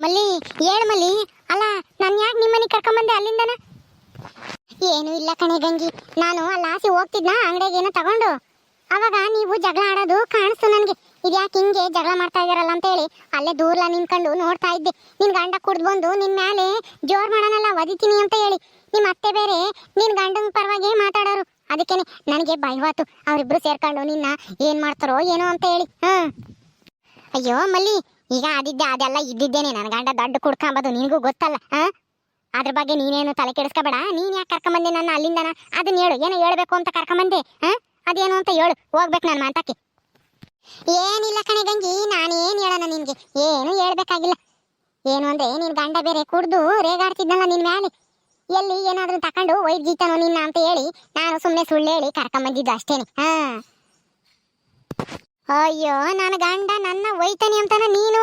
ಮಲ್ಲಿ ಹೇಳು ಮಲ್ಲಿ. ಅಲ್ಲ ನಾನು ಯಾಕೆ ನಿಮ್ಮನೆ ಕರ್ಕೊಂಬಂದೆ ಅಲ್ಲಿಂದನ? ಏನು ಇಲ್ಲ ಕಣೆ ಗಂಗಿ, ನಾನು ಅಲ್ಲಿ ಆಸೆ ಹೋಗ್ತಿದ್ನ ಅಂಗಡಿಗೆ ಏನೋ ತಗೊಂಡು, ಅವಾಗ ನೀವು ಜಗಳ ಆಡೋದು ಕಾಣಿಸ್ತು ನನಗೆ. ಇದ್ಯಾಕೆ ಹಿಂಗೆ ಜಗಳ ಮಾಡ್ತಾ ಇದಾರಲ್ಲ ಅಂತೇಳಿ ಅಲ್ಲೇ ದೂರ್ಲ ನಿಂತ್ಕೊಂಡು ನೋಡ್ತಾ ಇದ್ದೆ. ನಿನ್ ಗಂಡ ಕುಡ್ದು ಬಂದು ನಿನ್ ಮೇಲೆ ಜೋರ್ ಮಾಡೋಣಲ್ಲ, ಒದಿತೀನಿ ಅಂತ ಹೇಳಿ. ನಿಮ್ಮ ಅತ್ತೆ ಬೇರೆ ನಿನ್ ಗಂಡನ ಪರವಾಗಿ ಮಾತಾಡೋರು. ಅದಕ್ಕೇನೆ ನನಗೆ ಭಯವಾತು, ಅವರಿಬ್ರು ಸೇರ್ಕೊಂಡು ನಿನ್ನ ಏನ್ ಮಾಡ್ತಾರೋ ಏನೋ ಅಂತ ಹೇಳಿ. ಅಯ್ಯೋ ಮಲ್ಲಿ, ಈಗ ಆದಿದ್ದೆ ಅದೆಲ್ಲ ಇದ್ದಿದ್ದೇನೆ. ನನ್ನ ಗಂಡ ದೊಡ್ಡ ಕುಡ್ಕೊಂಬದು ನಿನಗೂ ಗೊತ್ತಲ್ಲ. ಅದ್ರ ಬಗ್ಗೆ ನೀನೇನು ತಲೆ ಕೆಡಿಸ್ಕೋಬೇಡ. ನೀನ್ ಯಾಕೆ ಕರ್ಕೊಂಬಂದೆ ನನ್ನ ಅಲ್ಲಿಂದನ? ಅದನ್ನ ಹೇಳು, ಏನೋ ಹೇಳ್ಬೇಕು ಅಂತ ಕರ್ಕೊಂಬಂದೆ. ಅದೇನು ಅಂತ ಹೇಳು, ಹೋಗ್ಬೇಕು ನಾನು ಮಾತಾಕೆ. ಏನಿಲ್ಲ ಕಣೆ ಗಂಗಿ, ನಾನೇನು ಹೇಳೋಣ ನಿನ್ಗೆ, ಏನು ಹೇಳ್ಬೇಕಾಗಿಲ್ಲ. ಏನು ಅಂದ್ರೆ ನಿನ್ ಗಂಡ ಬೇರೆ ಕುಡ್ದು ರೇಗಾಡ್ತಿದ್ನಲ್ಲ ನಿನ್ ಮ್ಯಾಲೆ. ಎಲ್ಲಿ ಏನಾದ್ರೂ ತಕೊಂಡು ಒಯ್ದೀತನೋ ನಿನ್ನ ಅಂತ ಹೇಳಿ ನಾನು ಸುಮ್ಮನೆ ಸುಳ್ಳು ಹೇಳಿ ಕರ್ಕೊಂಬಂದಿದ್ದು ಅಷ್ಟೇನೆ. ಅಯ್ಯೋ, ನನ್ನ ಗಂಡ ನನ್ನ ಒಯ್ತಾನೆ ಅಂತಾನ ನೀನು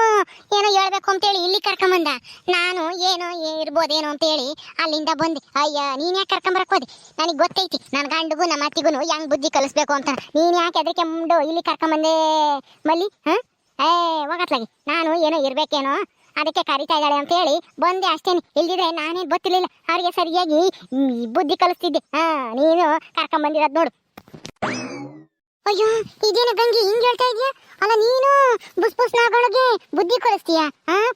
ಏನೋ ಹೇಳ್ಬೇಕು ಅಂತೇಳಿ ಇಲ್ಲಿ ಕರ್ಕೊಂಬಂದ. ನಾನು ಏನೋ ಇರ್ಬೋದೇನೋ ಅಂತೇಳಿ ಅಲ್ಲಿಂದ ಬಂದೆ. ಅಯ್ಯ, ನೀನ್ ಯಾಕೆ ಕರ್ಕೊಂಬರಕ್ ಹೋದೆ? ನನಗೆ ಗೊತ್ತೈತಿ ನನ್ನ ಗಂಡಗೂ ನಮ್ಮ ಅತ್ತಿಗೂ ಹೆಂಗ್ ಬುದ್ಧಿ ಕಲಿಸ್ಬೇಕು ಅಂತ. ನೀನ್ ಯಾಕೆ ಅದಕ್ಕೆ ಮುಂಡು ಇಲ್ಲಿ ಕರ್ಕೊಂಬಂದೆ ಮಲ್ಲಿ? ಹೋಗತ್ಲಾಗಿ ನಾನು ಏನೋ ಇರ್ಬೇಕೇನೋ ಅದಕ್ಕೆ ಕರಿತಾ ಇದ್ದಾಳೆ ಅಂತ ಹೇಳಿ ಬಂದೆ ಅಷ್ಟೇನೆ. ಇಲ್ದಿದ್ರೆ ನಾನೇನು ಗೊತ್ತಿರ್ಲಿಲ್ಲ, ಅವ್ರಿಗೆ ಸರಿಯಾಗಿ ಬುದ್ಧಿ ಕಲಿಸ್ತಿದ್ದೆ. ನೀನು ಕರ್ಕೊಂಬಂದಿರೋದು ನೋಡು. ಅಯ್ಯೋ, ಇದೇನು ಗಂಗಿ ಹಿಂಗ್ ಹೇಳ್ತಾ ಇದೀಯಾ? ಅಲ್ಲ ನೀನು ಬುಸ್ ನಾಗಳಿಗೆ ಬುದ್ಧಿ ಕಲಿಸ್ತೀಯಾ?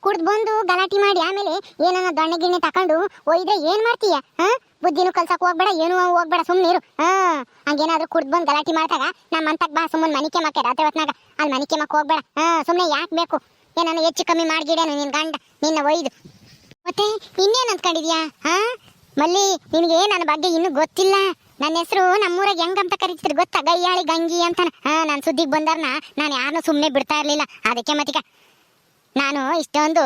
ಕುಡ್ದು ಬಂದು ಗಲಾಟಿ ಮಾಡಿ ಆಮೇಲೆ ಏನನ್ನ ದೊಣ್ಣೆ ಗಿಣ್ಣೆ ತಕೊಂಡು ಒಯ್ದ್ರೆ ಏನ್ ಮಾಡ್ತೀಯ? ಬುದ್ಧಿನೂ ಕಲ್ಸಕ್ ಹೋಗ್ಬೇಡ, ಏನು ಹೋಗ್ಬೇಡ, ಸುಮ್ನೆ ಇರು. ಹಂಗೇನಾದ್ರೂ ಕುಡ್ದು ಬಂದು ಗಲಾಟಿ ಮಾಡ್ದಾಗ ನಮ್ಮ ಅಂತಕ್ ಬಾ, ಸುಮ್ಮನೆ ಮನಿಕೆ ಮಕ್ಕೆ ರಾತ್ರಿ ಹೊತ್ನಾಗ ಅಲ್ಲಿ ಮನಿಕೆ ಮಕ್ಕ ಹೋಗ್ಬೇಡ. ಸುಮ್ನೆ ಯಾಕೆ ಬೇಕು? ಏನನ್ನ ಹೆಚ್ಚು ಕಮ್ಮಿ ಮಾಡ್ಗಿಡೇನು ನಿನ್ ಗಂಡ ನಿನ್ನ ಒಯ್ದು? ಮತ್ತೆ ಇನ್ನೇನ್ ಅಂದ್ಕೊಂಡಿದ್ಯಾ? ಮಲ್ಲಿ, ನಿನಗೆ ನನ್ನ ಬಗ್ಗೆ ಇನ್ನೂ ಗೊತ್ತಿಲ್ಲ. ನನ್ನ ಹೆಸರು ನಮ್ಮೂರಾಗ ಹೆಂಗಂತ ಕರೀತಿದ್ರು ಗೊತ್ತಾ? ಗಯ್ಯಾಳಿ ಗಂಗಿ ಅಂತಾನ. ನಾನು ಸುದ್ದಿಗೆ ಬಂದಾರ್ನ ನಾನು ಯಾರನ್ನೂ ಸುಮ್ಮನೆ ಬಿಡ್ತಾ ಇರ್ಲಿಲ್ಲ. ಅದಕ್ಕೆ ಮತ್ತೀಗ ನಾನು ಇಷ್ಟೊಂದು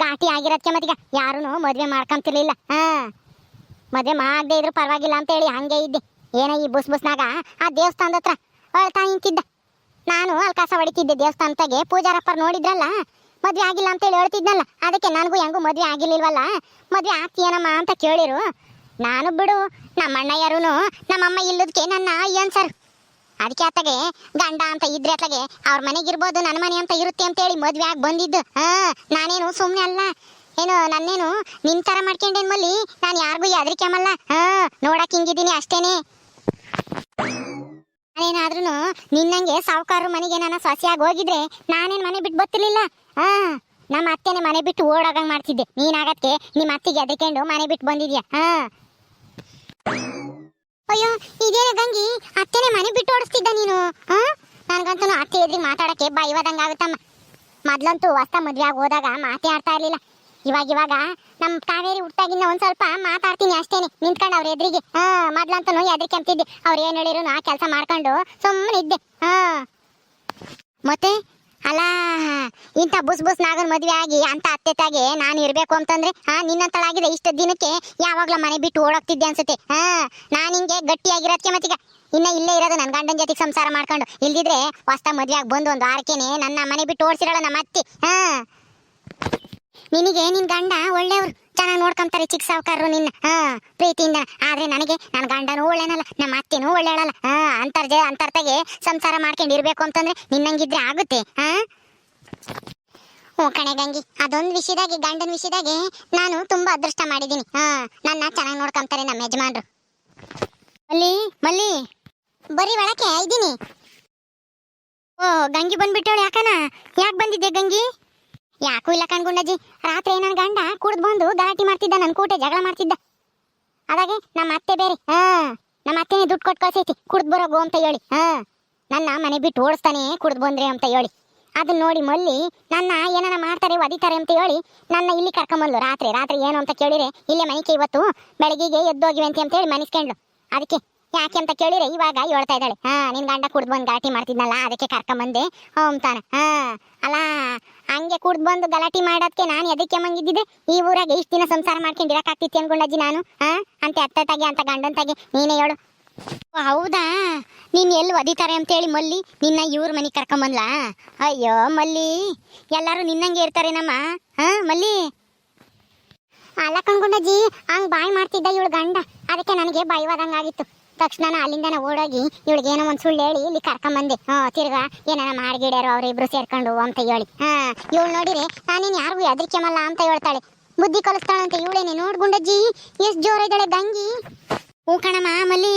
ಘಾಟಿ ಆಗಿರೋದಕ್ಕೆ ಮತ್ತೀಗ ಯಾರೂ ಮದುವೆ ಮಾಡ್ಕೊಂತಿರ್ಲಿಲ್ಲ. ಮದುವೆ ಮಾಡದೇ ಇದ್ರು ಪರವಾಗಿಲ್ಲ ಅಂತೇಳಿ ಹಂಗೆ ಇದ್ದೆ. ಏನೋ ಈ ಬುಸ್ನಾಗ ಆ ದೇವಸ್ಥಾನದ ಹತ್ರ ಅಳ್ತಾ ನಿಂತಿದ್ದ. ನಾನು ಅಲ್ಲಿ ಕಸ ಹೊಡಿತಿದ್ದೆ ದೇವಸ್ಥಾನದಾಗೆ. ಪೂಜಾರಪ್ಪರ್ ನೋಡಿದ್ರಲ್ಲ, ಮದುವೆ ಆಗಿಲ್ಲ ಅಂತೇಳಿ ಹೇಳ್ತಿದ್ನಲ್ಲ, ಅದಕ್ಕೆ ನನಗೂ ಹೆಂಗೂ ಮದುವೆ ಆಗಿರ್ಲಿಲ್ವಲ್ಲ, ಮದುವೆ ಆಗ್ತೀಯನಮ್ಮ ಅಂತ ಕೇಳಿರು. ನಾನು ಬಿಡು, ನಮ್ಮ ಅಣ್ಣ ಯಾರೂ ನಮ್ಮಮ್ಮ ಇಲ್ಲದಕ್ಕೆ ನನ್ನ ಅನ್ಸರು. ಅದಕ್ಕೆ ಆತಗೆ ಗಂಡ ಅಂತ ಇದ್ರೆ ಅತ್ಲಾಗೆ ಅವ್ರ ಮನೆಗಿರ್ಬೋದು, ನನ್ನ ಮನೆ ಅಂತ ಇರುತ್ತೆ ಅಂತೇಳಿ ಮದುವೆ ಆಗಿ ಬಂದಿದ್ದು. ನಾನೇನು ಸುಮ್ಮನೆ ಅಲ್ಲ, ಏನು ನನ್ನೇನು ನಿನ್ ಥರ ಮಾಡ್ಕೊಂಡೇನು ಮಲ್ಲಿ? ನಾನು ಯಾರಿಗೂ ಹೆದರಿಕೆಮಲ್ಲ. ನೋಡಕ್ ಹಿಂಗಿದ್ದೀನಿ ಅಷ್ಟೇನೆ. ನಾನೇನಾದ್ರೂ ನಿನ್ನಂಗೆ ಸಾವುಕಾರರು ಮನೆಗೆ ನನ್ನ ಸೊಸೆಯಾಗಿ ಹೋಗಿದ್ರೆ ನಾನೇನು ಮನೆ ಬಿಟ್ಟು ಬರ್ತಿರ್ಲಿಲ್ಲ. ನಮ್ಮ ಅತ್ತೆನೆ ಮನೆ ಬಿಟ್ಟು ಓಡೋಗಂಗೆ ಮಾಡ್ತಿದ್ದೆ. ನೀನಾಗತ್ತೆ ನಿಮ್ಮ ಅತ್ತಿಗೆ ಅದಕ್ಕೊಂಡು ಮನೆ ಬಿಟ್ಟು ಬಂದಿದ್ಯಾ? ಅಯ್ಯೋ, ಇದೇನ ಗಂಗಿ, ಅತ್ತೆನೆ ಮನೆ ಬಿಟ್ಟು ಓಡಿಸ್ತಿದ್ದ ನೀನು? ನನ್ಗಂತೂ ಅತ್ತೆ ಎದ್ರಿಗೆ ಮಾತಾಡಕ್ಕೆ ಭಯವಾದಂಗೆ ಆಗುತ್ತಮ್ಮ. ಮೊದ್ಲಂತೂ ಹೊಸ ಮದುವೆ ಆಗಿ ಹೋದಾಗ ಮಾತೇ ಆಡ್ತಾ ಇರ್ಲಿಲ್ಲ. ಇವಾಗ ನಮ್ಮ ಕಾವೇರಿ ಹುಟ್ಟಾಗಿನ್ನ ಒಂದ್ ಸ್ವಲ್ಪ ಮಾತಾಡ್ತೀನಿ ಅಷ್ಟೇನೆ, ನಿಂತ್ಕೊಂಡು ಅವ್ರ ಎದುರಿಗೆ. ಮೊದ್ಲಂತೂ ಎದ್ರಿಕೆ ಅಂತಿದ್ದೆ. ಅವ್ರು ಏನ್ ಹೇಳಿರು ನಾ ಕೆಲಸ ಮಾಡ್ಕೊಂಡು ಸುಮ್ಮನೆ ಇದ್ದೆ. ಮತ್ತೆ ಅಲ್ಲ, ಇಂಥ ಬುಸ್ ನಾಗನ್ ಮದ್ವೆ ಆಗಿ ಅಂತ ಅತ್ತೆತಾಗೆ ನಾನು ಇರ್ಬೇಕು ಅಂತಂದ್ರೆ ನಿನ್ನಂತಳಾಗಿದೆ ಇಷ್ಟ ದಿನಕ್ಕೆ ಯಾವಾಗ್ಲೂ ಮನೆ ಬಿಟ್ಟು ಓಡೋಗ್ತಿದ್ದೆ ಅನ್ಸುತ್ತೆ. ನಾನು ಹಿಂಗೆ ಗಟ್ಟಿಯಾಗಿರೋದಕ್ಕೆ ಮತ್ತೀಗ ಇನ್ನ ಇಲ್ಲೇ ಇರೋದು ನನ್ನ ಗಂಡನ ಜೊತೆಗೆ ಸಂಸಾರ ಮಾಡ್ಕೊಂಡು. ಇಲ್ದಿದ್ರೆ ಹೊಸ್ತ ಮದ್ವೆ ಆಗಿ ಬಂದು ಒಂದು ವಾರಕ್ಕೇನೆ ನನ್ನ ಮನೆ ಬಿಟ್ಟು ಓಡಿಸಿರಲ್ಲ ನಮ್ಮ ಅತ್ತೆ. ನಿನಗೆ ನಿನ್ ಗಂಡ ಒಳ್ಳೆಯವ್ರು, ಚೆನ್ನಾಗಿ ನೋಡ್ಕೊಂತಾರೆ ಚಿಕ್ಕ ಸಾವುಕಾರರು ನಿನ್ನ ಪ್ರೀತಿಯಿಂದ. ಆದ್ರೆ ನನಗೆ ನನ್ನ ಗಂಡನೂ ಒಳ್ಳೆನಲ್ಲ, ನಮ್ಮ ಅತ್ತೆನೂ ಒಳ್ಳೆಯಳಲ್ಲ. ಅಂತರ್ತಾಗೆ ಸಂಸಾರ ಮಾಡ್ಕೊಂಡು ಇರ್ಬೇಕು ಅಂತಂದ್ರೆ ನಿನ್ನಂಗಿದ್ರೆ ಆಗುತ್ತೆ. ಹ್ಞೂ ಕಣೆ ಗಂಗಿ, ಅದೊಂದು ವಿಷಯದಾಗೆ, ಗಂಡನ ವಿಷಯದಾಗೆ ನಾನು ತುಂಬಾ ಅದೃಷ್ಟ ಮಾಡಿದ್ದೀನಿ. ನನ್ನ ಚೆನ್ನಾಗಿ ನೋಡ್ಕೊಂತಾರೆ ನಮ್ಮ ಯಜಮಾನ್ರು. ಮಲ್ಲಿ ಮಲ್ಲಿ, ಬರೀ ಒಳಕ್ಕೆ ಇದ್ದೀನಿ. ಓ, ಗಂಗಿ ಬಂದ್ಬಿಟ್ಟವಳು. ಯಾಕೆ ಬಂದಿದ್ದೆ ಗಂಗಿ? ಯಾಕೂ ಇಲ್ಲ ಕಣ್ಗುಂಡಜ್ಜಿ, ರಾತ್ರಿ ನನ್ನ ಗಂಡ ಕುಡ್ದು ಬಂದು ಗಲಾಟೆ ಮಾಡ್ತಿದ್ದ, ನನ್ನ ಕೂಟೆ ಜಗಳ ಮಾಡ್ತಿದ್ದ. ಅದಾಗೆ ನಮ್ಮ ಅತ್ತೆ ಬೇರೆ ನಮ್ಮ ಅತ್ತೆನೇ ದುಡ್ಡು ಕೊಟ್ಟು ಕಳ್ಸೈತಿ ಕುಡ್ದು ಬರೋಗು ಅಂತ ಹೇಳಿ. ನನ್ನ ಮನೆ ಬಿಟ್ಟು ಓಡಿಸ್ತಾನೆ ಕುಡ್ದು ಬಂದ್ರೆ ಅಂತ ಹೇಳಿ. ಅದನ್ನ ನೋಡಿ ಮಲ್ಲಿ ನನ್ನ ಏನಾರ ಮಾಡ್ತಾರೆ ಒದಿತಾರೆ ಅಂತ ಹೇಳಿ ನನ್ನ ಇಲ್ಲಿ ಕರ್ಕೊಂಬಂದ್ಲು. ರಾತ್ರಿ ಏನು ಅಂತ ಕೇಳಿದ್ರೆ ಇಲ್ಲೇ ಮನೆಗೆ ಇವತ್ತು ಬೆಳಗ್ಗೆಗೆ ಎದ್ದೋಗಿವೆ ಅಂತ ಹೇಳಿ ಮನಿಸ್ಕೊಂಡ್ಲು. ಅದಕ್ಕೆ ಯಾಕೆ ಅಂತ ಕೇಳಿದ್ರೆ ಇವಾಗ ಹೇಳ್ತಾ ಇದ್ದಾಳೆ, ನಿನ್ ಗಂಡ ಕುಡ್ದು ಬಂದು ಗಲಾಟೆ ಮಾಡ್ತಿದ್ನಲ್ಲ ಅದಕ್ಕೆ ಕರ್ಕೊಂಬಂದೆ ಅಂತಾನ. ಅಲ್ಲ, ಹಂಗೆ ಕುಡ್ದು ಬಂದು ಗಲಾಟೆ ಮಾಡೋದಕ್ಕೆ ನಾನು ಎದಕ್ಕೆ ಮಂಗಿದ್ದಿದ್ದೆ? ಈ ಊರಾಗೆ ಇಷ್ಟು ದಿನ ಸಂಸಾರ ಮಾಡ್ಕೊಂಡು ಇರಕ್ಕಾಗ್ತಿತ್ತು ಅನ್ಕೊಂಡಜ್ಜಿ ನಾನು. ಅಂತ ಅತ್ತಟಾಗೆ ಅಂತ ಗಂಡಂತಾಗೆ ನೀನೇ ಹೇಳು. ಹೌದಾ, ನೀನ್ ಎಲ್ಲಿ ಒದಿತಾರೆ ಅಂತೇಳಿ ಮಲ್ಲಿ ನಿನ್ನ ಇವ್ರ ಮನೆಗೆ ಕರ್ಕೊಂಬಂದ್ಲ? ಅಯ್ಯೋ ಮಲ್ಲಿ, ಎಲ್ಲರೂ ನಿನ್ನಂಗೆ ಇರ್ತಾರೇನಮ್ಮ? ಮಲ್ಲಿ ಅಲ್ಲ ಕಣ್ಗುಂಡಜ್ಜಿ, ಹಂಗ್ ಬಾಯ್ ಮಾಡ್ತಿದ್ದ ಇವಳು ಗಂಡ, ಅದಕ್ಕೆ ನನಗೆ ಭಯವಾದಂಗಾಗಿತ್ತು. ತಕ್ಷಣ ಅಲ್ಲಿಂದನ ಓಡೋಗಿ ಇವಳಿಗೆ ಏನೋ ಒಂದು ಸುಳ್ಳು ಹೇಳಿ ಇಲ್ಲಿ ಕರ್ಕೊಂಬಂದೆ. ತಿರ್ಗಾ ಏನಾರ ಮಾಡ್ಗಿಡ್ಯಾರು ಅವರಿಬ್ರು ಸೇರ್ಕೊಂಡು ಅಂತ ಹೇಳಿ. ಇವಳು ನೋಡಿರೆ ನಾನೇನು ಯಾರಿಗೂ ಹೆದರಿಕೆಮಲ್ಲ ಅಂತ ಹೇಳ್ತಾಳೆ. ಬುದ್ಧಿ ಕಲಿಸ್ತಾಳಂತೆ ಇವಳೇನೆ. ನೋಡ್ ಗುಂಡಜ್ಜಿ ಎಷ್ಟು ಜೋರಿದ್ದಾಳೆ ಗಂಗಿ. ಹೂ ಕಣಮ್ಮ ಮಲ್ಲಿ,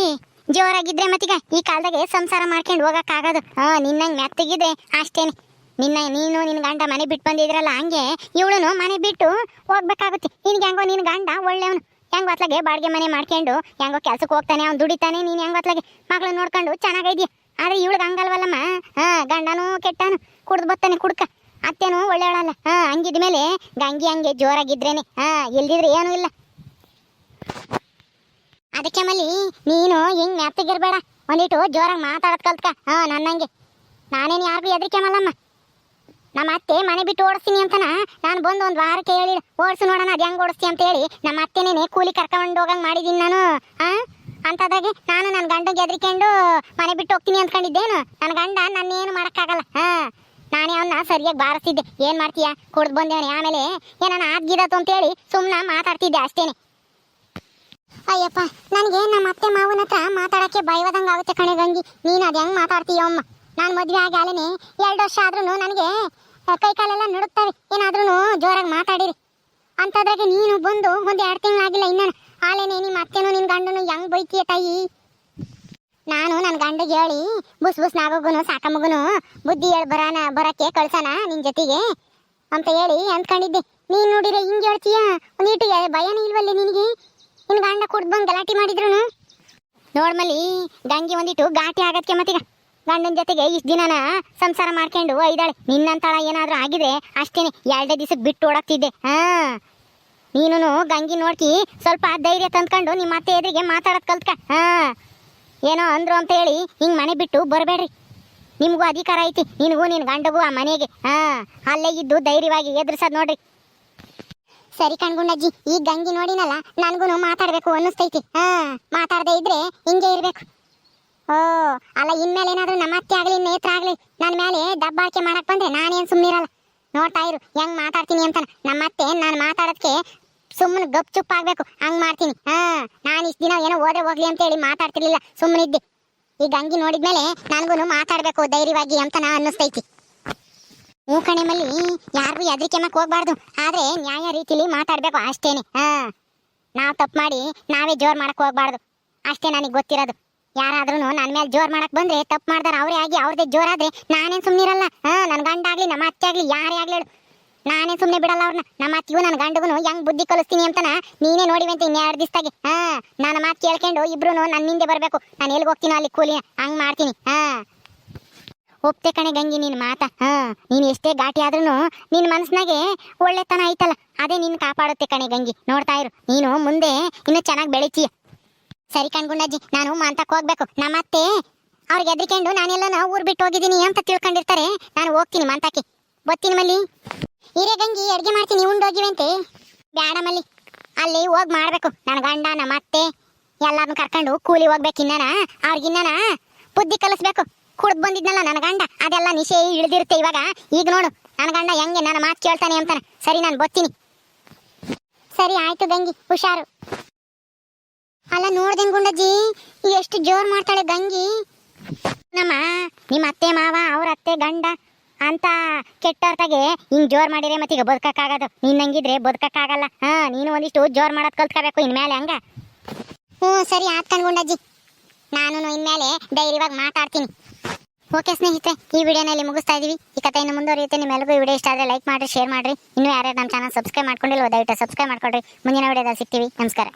ಜೋರಾಗಿದ್ರೆ ಮತ್ತೀಗ ಈ ಕಾಲದಾಗೆ ಸಂಸಾರ ಮಾಡ್ಕೊಂಡು ಹೋಗಕ್ಕಾಗೋದು. ನಿನ್ನಂಗೆ ಮೆತ್ತಗಿದ್ರೆ ಅಷ್ಟೇನೆ. ನೀನು ನಿನ್ನ ಗಂಡ ಮನೆ ಬಿಟ್ಟು ಬಂದಿದ್ರಲ್ಲ, ಹಂಗೆ ಇವಳು ಮನೆ ಬಿಟ್ಟು ಹೋಗ್ಬೇಕಾಗುತ್ತೆ. ನಿನ್ಗೆ ಹೆಂಗೋ ನಿನ್ನ ಗಂಡ ಒಳ್ಳೆಯವನು, ಹೆಂಗ್ ಹೊತ್ಲಾಗೆ ಬಾಡಿಗೆ ಮನೆ ಮಾಡ್ಕೊಂಡು ಹೆಂಗೋ ಕೆಲ್ಸಕ್ಕೆ ಹೋಗ್ತಾನೆ, ಅವ್ನು ದುಡಿತಾನೆ, ನೀನು ಹೆಂಗ್ ಹೊತ್ಲಾಗೆ ಮಗಳು ನೋಡ್ಕೊಂಡು ಚೆನ್ನಾಗಿದ್ಯಾ. ಆದ್ರೆ ಇವಳಿಗೆ ಹಂಗಲ್ವಲ್ಲಮ್ಮ. ಗಂಡನೂ ಕೆಟ್ಟಾನು, ಕುಡ್ದು ಬರ್ತಾನೆ ಕುಡ್ಕ, ಅತ್ತೇನು ಒಳ್ಳೆಯವಳಲ್ಲ. ಹಂಗಿದ್ಮೇಲೆ ಗಂಗಿ ಹಂಗೆ ಜೋರಾಗಿದ್ರೇನೆ, ಇಲ್ದಿದ್ರೆ ಏನೂ ಇಲ್ಲ. ಅದಕ್ಕೆ ಮಲ್ಲಿ ನೀನು ಹಿಂಗ್ ಮೆತ್ತಗಿರ್ಬೇಡ, ಒಂದಿಟ್ಟು ಜೋರಾಗಿ ಮಾತಾಡೋದ್ ಕಲ್ತ್ಕ. ನನ್ನಂಗೆ ನಾನೇನು ಯಾರಿಗೂ ಹೆದರಿಕೆ ಮಲ್ಲಮ್ಮ. ನಮ್ಮ ಅತ್ತೆ ಮನೆ ಬಿಟ್ಟು ಓಡಿಸ್ತೀನಿ ಅಂತನ ನಾನು ಬಂದು ಒಂದು ವಾರಕ್ಕೆ ಹೇಳಿ ಓಡಿಸು ನೋಡೋಣ ಅದು ಹೆಂಗೆ ಓಡಿಸ್ತಿ ಅಂತ ಹೇಳಿ ನಮ್ಮ ಅತ್ತೆನೇ ಕೂಲಿ ಕರ್ಕೊಂಡು ಹೋಗಂಗೆ ಮಾಡಿದ್ದೀನಿ ನಾನು. ಅಂಥದ್ದಾಗೆ ನಾನು ನನ್ನ ಗಂಡಗೆ ಹೆದರಿಕೊಂಡು ಮನೆ ಬಿಟ್ಟು ಹೋಗ್ತೀನಿ ಅಂದ್ಕೊಂಡಿದ್ದೇನು. ನನ್ನ ಗಂಡ ನನ್ನೇನು ಮಾಡೋಕ್ಕಾಗಲ್ಲ. ನಾನೇ ಅವನ್ನ ಸರಿಯಾಗಿ ಬಾರಿಸ್ತಿದ್ದೆ. ಏನು ಮಾಡ್ತೀಯಾ, ಕುಡ್ದು ಬಂದೇವನೇ, ಆಮೇಲೆ ಏನಾನ ಆದ್ಗಿದತ್ತು ಅಂತೇಳಿ ಸುಮ್ಮನೆ ಮಾತಾಡ್ತಿದ್ದೆ ಅಷ್ಟೇನೆ. ಅಯ್ಯಪ್ಪ, ನನಗೆ ನಮ್ಮ ಅತ್ತೆ ಮಾವನ ಹತ್ರ ಮಾತಾಡೋಕ್ಕೆ ಭಯವಾದಂಗೆ ಆಗುತ್ತೆ ಕಣೆ ಗಂಗಿ. ನೀನು ಅದು ಹೆಂಗೆ ಮಾತಾಡ್ತೀಯ ಅಮ್ಮ. ನಾನು ಮದುವೆ ಆಗಿ ಆಲೇನೆ 2 ವರ್ಷ ಆದ್ರೂ ನನಗೆ ಕೈ ಕಾಲೆಲ್ಲ ನಡುಕ್ತವೆ. ಏನಾದ್ರೂ ಜೋರಾಗಿ ಮಾತಾಡಿರಿ ಅಂಥದ್ರಾಗೆ ನೀನು ಬಂದು ಒಂದು 2 ತಿಂಗಳಾಗಿಲ್ಲ ಇನ್ನೂ ಆಲೇನೆ ನಿಮ್ಮ ಅತ್ತೆನೂ ನಿನ್ನ ಗಂಡನು ಹೆಂಗೆ ಬೈತೀಯ ತಾಯಿ. ನಾನು ನನ್ನ ಗಂಡಿಗೆ ಹೇಳಿ ಬುಸ್ ನಾಗೋಗುನು ಸಾಕಮ್ಮಗುನು ಬುದ್ಧಿ ಹೇಳಿ ಬರೋಕ್ಕೆ ಕಳ್ಸೋಣ ನಿನ್ನ ಜೊತೆಗೆ ಅಂತ ಹೇಳಿ ಅಂದ್ಕೊಂಡಿದ್ದೆ. ನೀನು ನೋಡಿರೆ ಹಿಂಗೆ ಹೇಳ್ತೀಯ, ಒಂದಿಟ್ಟು ಭಯನೇ ಇಲ್ವಲ್ಲಿ ನಿನಗೆ. ನಿನ್ನ ಗಂಡ ಕುಡ್ದು ಬಂದು ಗಲಾಟೆ ಮಾಡಿದ್ರು ನೋಡ್ಮಲ್ಲಿ ಗಂಗಿ ಒಂದಿಟ್ಟು ಘಾಟಿ ಆಗಕ್ಕೆ ಮತ್ತೀಗ ಗಂಡನ ಜೊತೆಗೆ ಇಷ್ಟು ದಿನನ ಸಂಸಾರ ಮಾಡ್ಕೊಂಡು ಇದ್ದಾಳೆ. ನಿನ್ನಂತಳ ಏನಾದ್ರೂ ಆಗಿದ್ರೆ ಅಷ್ಟೇನೆ 2 ದಿವಸಕ್ಕೆ ಬಿಟ್ಟು ಓಡಾಕ್ತಿದ್ದೆ. ನೀನು ಗಂಗಿ ನೋಡ್ಕಿ ಸ್ವಲ್ಪ ಧೈರ್ಯ ತಂದ್ಕೊಂಡು ನಿಮ್ಮ ಅತ್ತೆ ಎದುರಿಗೆ ಮಾತಾಡೋದು ಕಲ್ತ್ಕ. ಏನೋ ಅಂದ್ರು ಅಂತ ಹೇಳಿ ಹಿಂಗೆ ಮನೆ ಬಿಟ್ಟು ಬರಬೇಡ್ರಿ. ನಿಮಗೂ ಅಧಿಕಾರ ಐತಿ, ನಿನಗೂ ನಿನ್ನ ಗಂಡಗೂ ಆ ಮನೆಗೆ. ಅಲ್ಲೇ ಇದ್ದು ಧೈರ್ಯವಾಗಿ ಎದುರಿಸೋದು ನೋಡ್ರಿ. ಸರಿ ಕಣ್ಗುಂಡಜ್ಜಿ, ಈಗ ಗಂಗಿ ನೋಡಿನಲ್ಲ ನನಗೂ ಮಾತಾಡಬೇಕು ಅನ್ನಿಸ್ತೈತಿ. ಮಾತಾಡದೆ ಇದ್ರೆ ಹಿಂಗೆ ಇರಬೇಕು. ಅಲ್ಲ ಇನ್ಮೇಲೆ ಏನಾದ್ರೂ ನಮ್ಮ ಅತ್ತೆ ಆಗಲಿ ನೇತ್ರ ಆಗಲಿ ನನ್ನ ಮೇಲೆ ದಬ್ಬಾಳಿಕೆ ಮಾಡಕ್ ಬಂದ್ರೆ ನಾನೇನು ಸುಮ್ಮನಿರಲ್ಲ. ನೋಡ್ತಾ ಇರು ಹೆಂಗ್ ಮಾತಾಡ್ತೀನಿ ಅಂತ. ನಮ್ಮ ಅತ್ತೆ ನಾನು ಮಾತಾಡೋದಕ್ಕೆ ಸುಮ್ಮನೆ ಗಪ್ ಚುಪ್ ಆಗ್ಬೇಕು, ಹಂಗ್ ಮಾಡ್ತೀನಿ. ನಾನು ಇಷ್ಟು ದಿನ ಏನೋ ಹೋದ್ರೆ ಹೋಗ್ಲಿ ಅಂತ ಹೇಳಿ ಮಾತಾಡ್ತಿರ್ಲಿಲ್ಲ, ಸುಮ್ಮನಿದ್ದೆ. ಈ ಗಂಗಿ ನೋಡಿದ್ಮೇಲೆ ನನಗೂ ಮಾತಾಡ್ಬೇಕು ಧೈರ್ಯವಾಗಿ ಅಂತ ನಾ ಅನ್ನಿಸ್ತೈತಿ. ಕಣೆ ಮಲ್ಲಿ, ಯಾರಿಗೂ ಹೆದರಿಕೆ ಮಕ್ಕ ಹೋಗ್ಬಾರ್ದು, ಆದ್ರೆ ನ್ಯಾಯ ರೀತಿಲಿ ಮಾತಾಡ್ಬೇಕು ಅಷ್ಟೇನೆ. ನಾವು ತಪ್ಪು ಮಾಡಿ ನಾವೇ ಜೋರ್ ಮಾಡಕ್ ಹೋಗ್ಬಾರ್ದು ಅಷ್ಟೇ ನನಗೆ ಗೊತ್ತಿರೋದು. ಯಾರಾದ್ರೂ ನನ್ನ ಮೇಲೆ ಜೋರ್ ಮಾಡಕ್ ಬಂದ್ರೆ ತಪ್ಪು ಮಾಡ್ದಾರ ಅವರೇ ಆಗಿ ಅವ್ರದೇ ಜೋರಾದ್ರೆ ನಾನೇನ್ ಸುಮ್ಮನಿರಲ್ಲ. ನನ್ನ ಗಂಡ ಆಗ್ಲಿ ನಮ್ಮ ಅತ್ತೆ ಆಗ್ಲಿ ಯಾರೇ ಆಗ್ಲಿ ನಾನೇ ಸುಮ್ಮನೆ ಬಿಡಲ್ಲ ಅವ್ರನ್ನ. ನಮ್ಮ ಅತ್ತಿಗೂ ನನ್ನ ಗಂಡಗೂ ಹೆಂಗ್ ಬುದ್ಧಿ ಕಲಿಸ್ತೀನಿ ಅಂತನ ನೀನೇ ನೋಡಿವಂತ 2 ದಿವಸದಾಗೆ. ನನ್ನ ಮಾತು ಕೇಳ್ಕೊಂಡು ಇಬ್ರು ನನ್ನ ಹಿಂದೆ ಬರ್ಬೇಕು. ನಾನು ಎಲ್ಲಿಗೆ ಹೋಗ್ತೀನೋ ಅಲ್ಲಿ ಕೂಲಿ ಹಂಗ್ ಮಾಡ್ತೀನಿ. ಒಪ್ತೆ ಕಣೆ ಗಂಗಿ ನಿನ್ನ ಮಾತ. ನೀನು ಎಷ್ಟೇ ಘಾಟಿ ಆದ್ರೂ ನಿನ್ನ ಮನಸ್ಸಿನಾಗೆ ಒಳ್ಳೆತನ ಐತಲ್ಲ, ಅದೇ ನಿನ್ನ ಕಾಪಾಡುತ್ತೆ ಕಣೆ ಗಂಗಿ. ನೋಡ್ತಾ ಇರು, ನೀನು ಮುಂದೆ ಇನ್ನೂ ಚೆನ್ನಾಗಿ ಬೆಳಿತೀಯ. ಸರಿ ಕಣ್ಗುಂಡಜ್ಜಿ, ನಾನು ಮಂತಕ್ಕೆ ಹೋಗ್ಬೇಕು. ನಮ್ಮ ಅತ್ತೆ ಅವ್ರಿಗೆ ಹೆದರಿಕೊಂಡು ನಾನೆಲ್ಲ ಊರು ಬಿಟ್ಟು ಹೋಗಿದ್ದೀನಿ ಅಂತ ತಿಳ್ಕೊಂಡಿರ್ತಾರೆ. ನಾನು ಹೋಗ್ತೀನಿ ಮಂತಕ್ಕೆ. ಬರ್ತೀನಿ ಮಲ್ಲಿ. ಹಿರೇ ಗಂಗಿ, ಅಡುಗೆ ಮಾಡ್ತೀನಿ, ಉಂಡೋಗಿವಂತೆ. ಬೇಡ ಮಲ್ಲಿ, ಅಲ್ಲಿ ಹೋಗಿ ಮಾಡ್ಬೇಕು. ನನ್ನ ಗಂಡ ನಮ್ಮ ಅತ್ತೆ ಎಲ್ಲಾರನ್ನು ಕರ್ಕೊಂಡು ಕೂಲಿ ಹೋಗ್ಬೇಕು. ಇನ್ನನ ಅವ್ರಿಗಿನ್ನ ಬುದ್ಧಿ ಕಲಿಸ್ಬೇಕು. ಕುಡ್ದು ಬಂದಿದ್ನಲ್ಲ ನನ್ನ ಗಂಡ, ಅದೆಲ್ಲ ನಿಶೆ ಇಳಿದಿರುತ್ತೆ ಇವಾಗ. ಈಗ ನೋಡು ನನ್ನ ಗಂಡ ಹೆಂಗೆ ನನ್ನ ಮಾತು ಕೇಳ್ತಾನೆ ಅಂತಾನೆ. ಸರಿ, ನಾನು ಬರ್ತೀನಿ. ಸರಿ ಆಯ್ತು ಗಂಗಿ, ಹುಷಾರು. ಅಲ್ಲ ನೋಡ್ದೇನ್ ಗುಂಡಜ್ಜಿ, ಎಷ್ಟು ಜೋರ್ ಮಾಡ್ತಾಳೆ ಗಂಗಿ. ನಿಮ್ಮ ಅತ್ತೆ ಮಾವ, ಅವ್ರ ಅತ್ತೆ ಗಂಡ ಅಂತ ಕೆಟ್ಟವ್ರತಾಗೆ ಹಿಂಗ್ ಜೋರ್ ಮಾಡಿದ್ರೆ ಮತ್ತೀಗ ಬದುಕಕ್ಕಾಗೋದು. ನಿನ್ನಂಗಿದ್ರೆ ಬದುಕಕ್ಕಾಗಲ್ಲ. ನೀನು ಒಂದಿಷ್ಟು ಜೋರ್ ಮಾಡೋದ್ ಕಲ್ತ್ಕೋಬೇಕು ಇನ್ಮೇಲೆ. ಹಂಗ ಸರಿ ಆತ್ ಗುಂಡಜ್ಜಿ, ನಾನು ಇನ್ಮೇಲೆ ಧೈರ್ಯವಾಗಿ ಮಾತಾಡ್ತೀನಿ. ಓಕೆ ಸ್ನೇಹಿತರೆ, ಈ ವಿಡಿಯೋನಲ್ಲಿ ಮುಗಿಸ್ತಾ ಇದೀವಿ. ಈ ಕಥೆಯನ್ನು ಮುಂದುವರಿಯುತ್ತೆ. ನಿಮ್ಮೆಲ್ಲರಿಗೂ ಈ ವಿಡಿಯೋ ಇಷ್ಟ ಆದರೆ ಲೈಕ್ ಮಾಡಿ, ಶೇರ್ ಮಾಡಿರಿ. ಇನ್ನೂ ಯಾರ್ಯಾರು ನಮ್ಮ ಚಾನಲ್ ಸಬ್ಸ್ಕ್ರೈಬ್ ಮಾಡ್ಕೊಂಡಿಲ್ಲ ದಯವಿಟ್ಟು ಸಬ್ಸ್ಕ್ರೈಬ್ ಮಾಡ್ಕೊಳ್ರಿ. ಮುಂದಿನ ವಿಡಿಯೋದಲ್ಲಿ ಸಿಗ್ತೀವಿ. ನಮಸ್ಕಾರ.